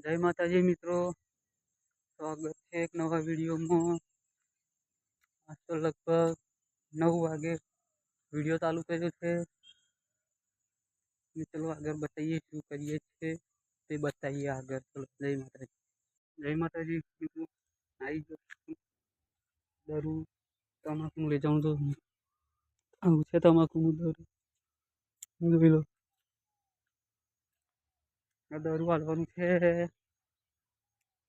जय माताजी मित्रों, स्वागत है एक नवा वीडियो में। आज तो लगभग 9 वागे वीडियो चालू कर्यो छे। चलो आगे बताइए शू करिए छे ते बताइए आगे। चलो जय माताजी। जय माताजी मित्रों, आई गयो दारू तमाकू ले जाऊं तो आવું છે તમાકુનું દારૂ જોઈ લો। આ દારૂ વાળવાનું છે,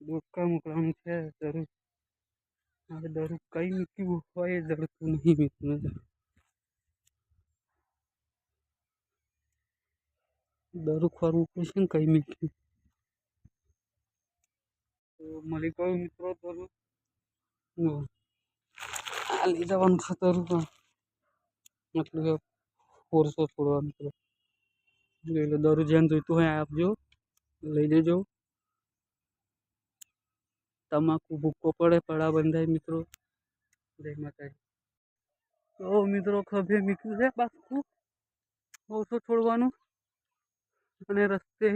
દુકાન મોકલવાનું છે દારૂ। હવે દારૂ કઈ મૂક્યું હોય જડતું નહીં મિત્રો। दारू ખોરવું પડશે ને કઈ મૂક્યું તો મળી ગયું મિત્રો દારૂ। આ લઈ જવાનું છે દારૂ પણ मतलब फोरसो छोड़વાનું છે। જોઈ લો દારૂ જેમ જોઈતું હોય આપજો, લઈ લેજો। તમાકુ ભૂકો પડે પડા બંધાય મિત્રો। જય માતાજી। તો મિત્રો ખભે મૂક્યું છે પાછું ઓછો છોડવાનું અને રસ્તે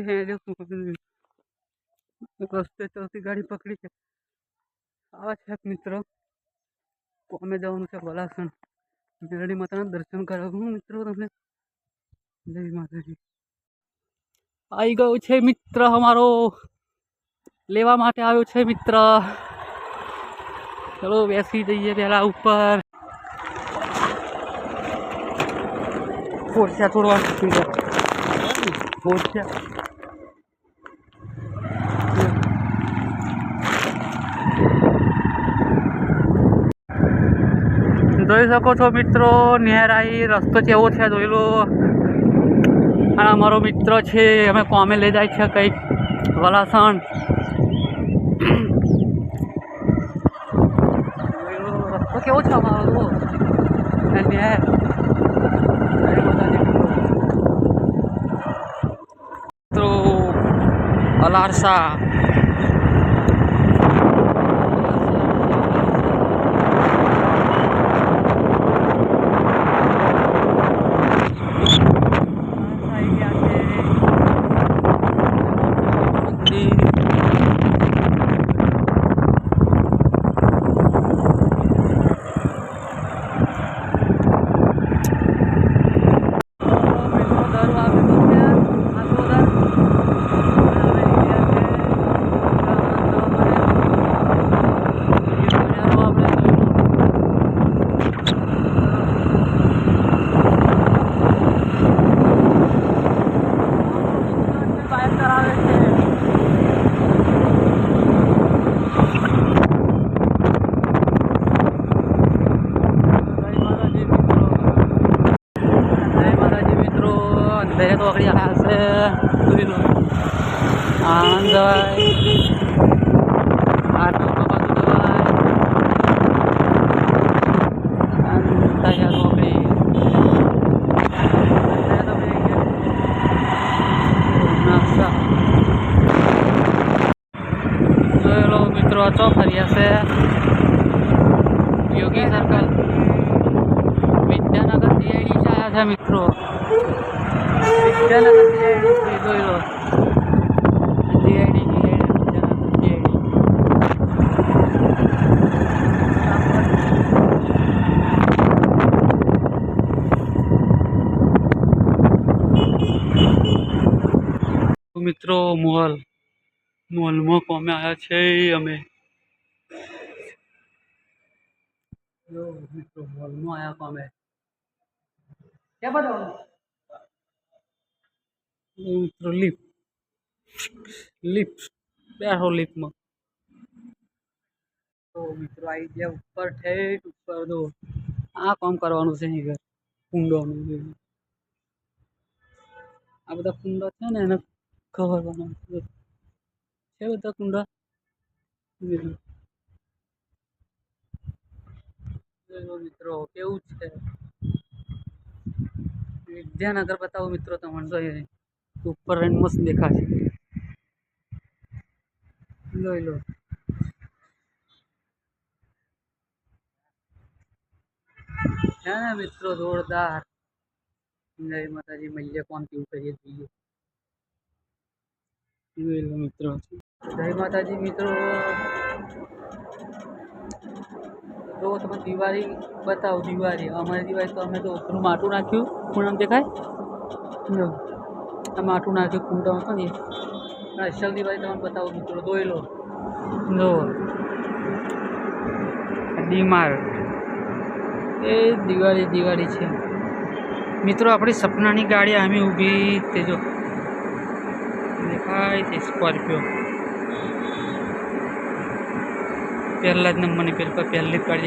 રસ્તે ચલતી ગાડી પકડી છે આવા છે મિત્ર। કોમે જવાનું છે વલાસણ મેરડી માતાના દર્શન કરાવું મિત્રો તમને। જય માતાજી। आई गयो छे मित्र हमारो लेवा माटे आयो छे मित्र। चलो बेसी जइए पहला ऊपर फोरसिया छोड़वा फोरसिया જોઈ શકો છો મિત્રો નેહરાઈ રસ્તો કેવો છે જોઈ લો। અને અમારો મિત્ર છે અમે કોમે લઈ જાય છે કંઈક વલાસણ। રસ્તો કેવો છે અમારો મિત્રો અલારસા तो अगड़ी आया से आनंद मित्रों चौक फरिया से योगी सर्कल विद्यानगर सीआईडी से आया था मित्रों। विद्यानगर सीआईडी જોઈ લો सीआईडी विद्यानगर सीआईडी। મિત્રો મોલ મોલમાં કોમે આવ્યા છે અમે। જો મિત્રો મોલમાં આવ્યા કોમે क्या बताओ મિત્રો लिफ्ट लिफ्ट बैठो लिफ्ट में। तो मित्रों आई गया ऊपर ठेठ ऊपर दो आ काम करवानुं छे घर कुंडोनुं आ बधा कुंडा छे ने एने खवरवाना छे बधा कुंडा। मित्रों केवुं छे विद्यानगर बताओ मित्रों तमने तो ऊपर रहीने मस्त देखाशे જોઈ લો। है ना मित्रों जोरदार। जय माताजी। मैया कौन क्यों करिए જોઈ લો મિત્રો. જય માતાજી મિત્રો. જો તમે દિવાળી બતાવો. દિવાળી અમારી દિવાળી તો અમે તો ઉપરું માટું નાખ્યું. પૂનમ દેખાય જો આ માટું નાખ્યું કુંડા હતો ને અસલ દિવાળી તમને બતાવો મિત્રો. જોઈ લો જો ડીમાર્ટ એ દિવાળી છે મિત્રો. આપણી સપનાની ગાડી આમી ઊભી તે જો દેખાય તે સ્કોર્પિયો પહેલા જ નંબરની પહેલી ગાડી